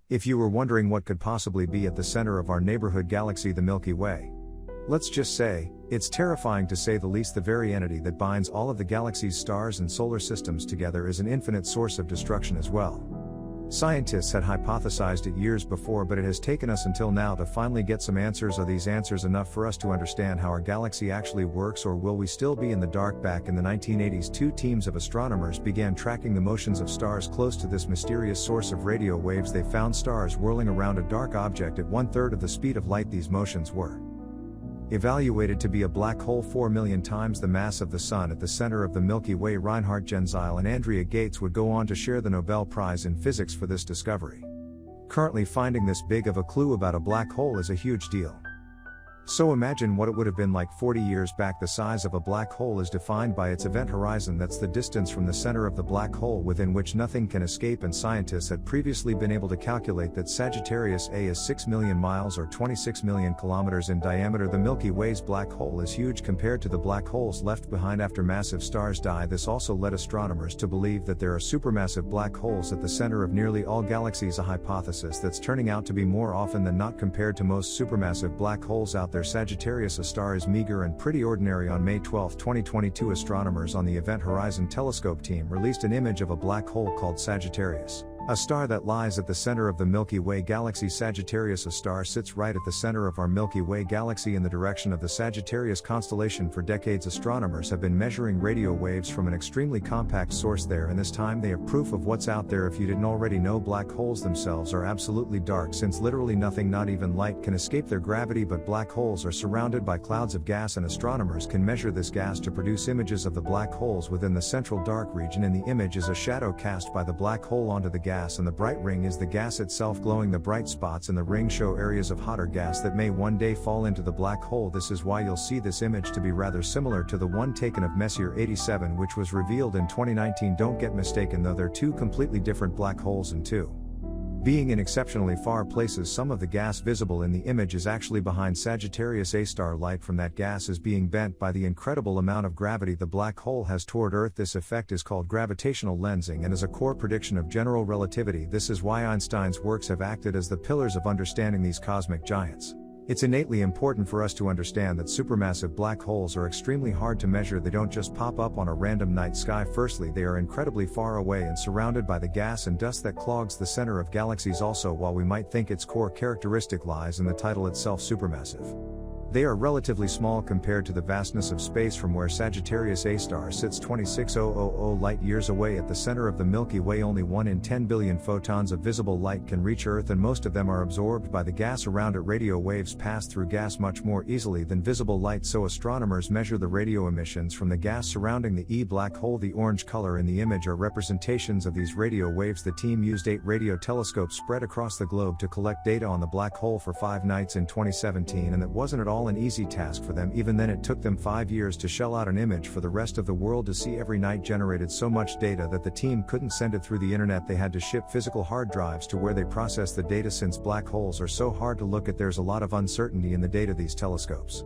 If you were wondering what could possibly be at the center of our neighborhood galaxy, the Milky Way, let's just say, it's terrifying to say the least. The very entity that binds all of the galaxy's stars and solar systems together is an infinite source of destruction as well. Scientists had hypothesized it years before, but it has taken us until now to finally get some answers. Are these answers enough for us to understand how our galaxy actually works, or will we still be in the dark? Back in the 1980s, two teams of astronomers began tracking the motions of stars close to this mysterious source of radio waves. They found stars whirling around a dark object at 1/3 of the speed of light. These motions were evaluated to be a black hole 4 million times the mass of the Sun at the center of the Milky Way. Reinhard Genzel and Andrea Gates would go on to share the Nobel Prize in Physics for this discovery. Currently, finding this big of a clue about a black hole is a huge deal. So imagine what it would have been like 40 years back. The size of a black hole is defined by its event horizon. That's the distance from the center of the black hole within which nothing can escape, and scientists had previously been able to calculate that Sagittarius A is 6 million miles or 26 million kilometers in diameter. The Milky Way's black hole is huge compared to the black holes left behind after massive stars die. This also led astronomers to believe that there are supermassive black holes at the center of nearly all galaxies, a hypothesis that's turning out to be more often than not compared to most supermassive black holes out there. Sagittarius, a star, is meager and pretty ordinary. On May 12, 2022, astronomers on the Event Horizon Telescope team released an image of a black hole called Sagittarius, a star that lies at the center of the Milky Way galaxy. Sagittarius, a star, sits right at the center of our Milky Way galaxy in the direction of the Sagittarius constellation. For decades, astronomers have been measuring radio waves from an extremely compact source there, and this time they have proof of what's out there. If you didn't already know, black holes themselves are absolutely dark, since literally nothing, not even light, can escape their gravity. But black holes are surrounded by clouds of gas, and astronomers can measure this gas to produce images of the black holes within the central dark region. In the image is a shadow cast by the black hole onto the gas, and the bright ring is the gas itself glowing. The bright spots in the ring show areas of hotter gas that may one day fall into the black hole. This is why you'll see this image to be rather similar to the one taken of Messier 87, which was revealed in 2019. Don't get mistaken though, they're two completely different black holes, and two being in exceptionally far places. Some of the gas visible in the image is actually behind Sagittarius A star. Light from that gas is being bent by the incredible amount of gravity the black hole has toward Earth. This effect is called gravitational lensing and is a core prediction of general relativity. This is why Einstein's works have acted as the pillars of understanding these cosmic giants. It's innately important for us to understand that supermassive black holes are extremely hard to measure. They don't just pop up on a random night sky. Firstly, they are incredibly far away and surrounded by the gas and dust that clogs the center of galaxies. Also, while we might think its core characteristic lies in the title itself, supermassive, they are relatively small compared to the vastness of space. From where Sagittarius A star sits 26,000 light years away at the center of the Milky Way, only 1 in 10 billion photons of visible light can reach Earth, and most of them are absorbed by the gas around it. Radio waves pass through gas much more easily than visible light, so astronomers measure the radio emissions from the gas surrounding the black hole. The orange color in the image are representations of these radio waves. The team used 8 radio telescopes spread across the globe to collect data on the black hole for 5 nights in 2017, and that wasn't at all an easy task for them. Even then, it took them 5 years to shell out an image for the rest of the world to see. Every night generated so much data that the team couldn't send it through the internet. They had to ship physical hard drives to where they process the data. Since black holes are so hard to look at, there's a lot of uncertainty in the data. These telescopes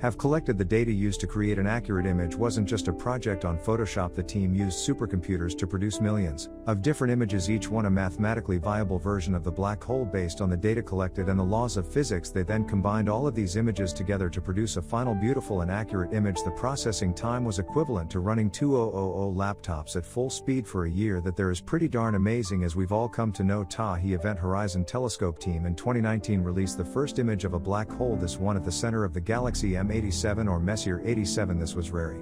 have collected the data used to create an accurate image. Wasn't just a project on Photoshop. The team used supercomputers to produce millions of different images, each one a mathematically viable version of the black hole based on the data collected and the laws of physics. They then combined all of these images together to produce a final beautiful and accurate image. The processing time was equivalent to running 2000 laptops at full speed for a year. That there is pretty darn amazing, as we've all come to know. TAHI Event Horizon Telescope team in 2019 released the first image of a black hole, this one at the center of the galaxy M87 or Messier 87. This was rare.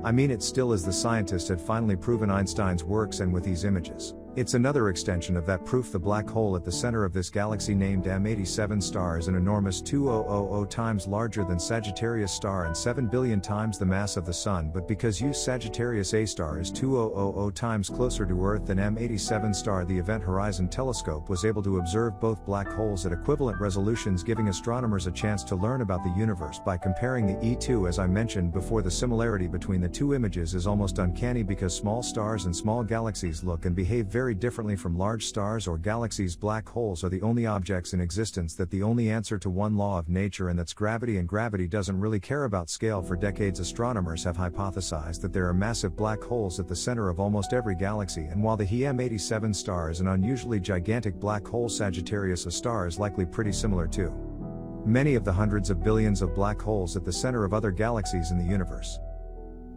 I mean, it still is. The scientists had finally proven Einstein's works, and with these images, it's another extension of that proof. The black hole at the center of this galaxy, named M87 star, is an enormous 2000 times larger than Sagittarius star and 7 billion times the mass of the Sun. But because Sagittarius A star is 2000 times closer to Earth than M87 star, the Event Horizon Telescope was able to observe both black holes at equivalent resolutions, giving astronomers a chance to learn about the universe by comparing the E2. As I mentioned before, the similarity between the two images is almost uncanny, because small stars and small galaxies look and behave very very differently from large stars or galaxies. Black holes are the only objects in existence that the only answer to one law of nature, and that's gravity, and gravity doesn't really care about scale. For decades, astronomers have hypothesized that there are massive black holes at the center of almost every galaxy, and while the M87 star is an unusually gigantic black hole, Sagittarius, a star, is likely pretty similar to many of the hundreds of billions of black holes at the center of other galaxies in the universe.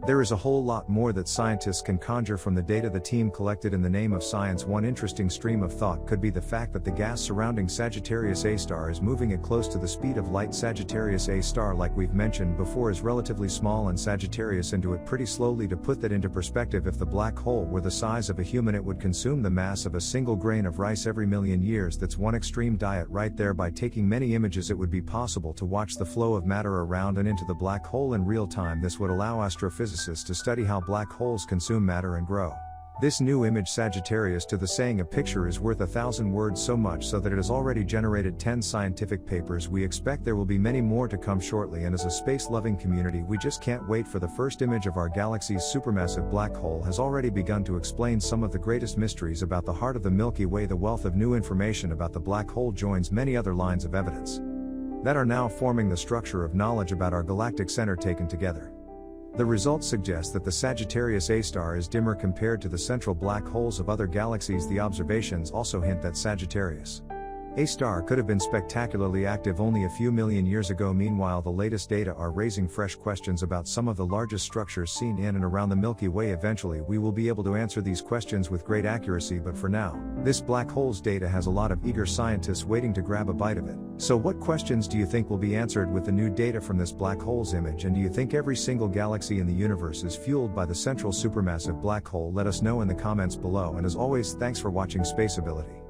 There is a whole lot more that scientists can conjure from the data the team collected in the name of science. One interesting stream of thought could be the fact that the gas surrounding Sagittarius A star is moving at close to the speed of light. Sagittarius A star, like we've mentioned before, is relatively small, and Sagittarius into it pretty slowly. To put that into perspective, if the black hole were the size of a human, it would consume the mass of a single grain of rice every million years. That's one extreme diet right there. By taking many images, it would be possible to watch the flow of matter around and into the black hole in real time. This would allow astrophysicists to study how black holes consume matter and grow. This new image, Sagittarius, to the saying, a picture is worth 1,000 words, so much so that it has already generated 10 scientific papers. We expect there will be many more to come shortly, and as a space-loving community, we just can't wait for the first image of our galaxy's supermassive black hole. Has already begun to explain some of the greatest mysteries about the heart of the Milky Way. The wealth of new information about the black hole joins many other lines of evidence that are now forming the structure of knowledge about our galactic center taken together. The results suggest that the Sagittarius A star is dimmer compared to the central black holes of other galaxies. The observations also hint that Sagittarius A star could have been spectacularly active only a few million years ago. Meanwhile, the latest data are raising fresh questions about some of the largest structures seen in and around the Milky Way. Eventually, we will be able to answer these questions with great accuracy, but for now, this black hole's data has a lot of eager scientists waiting to grab a bite of it. So what questions do you think will be answered with the new data from this black hole's image? And do you think every single galaxy in the universe is fueled by the central supermassive black hole? Let us know in the comments below, and as always, thanks for watching Spaceability.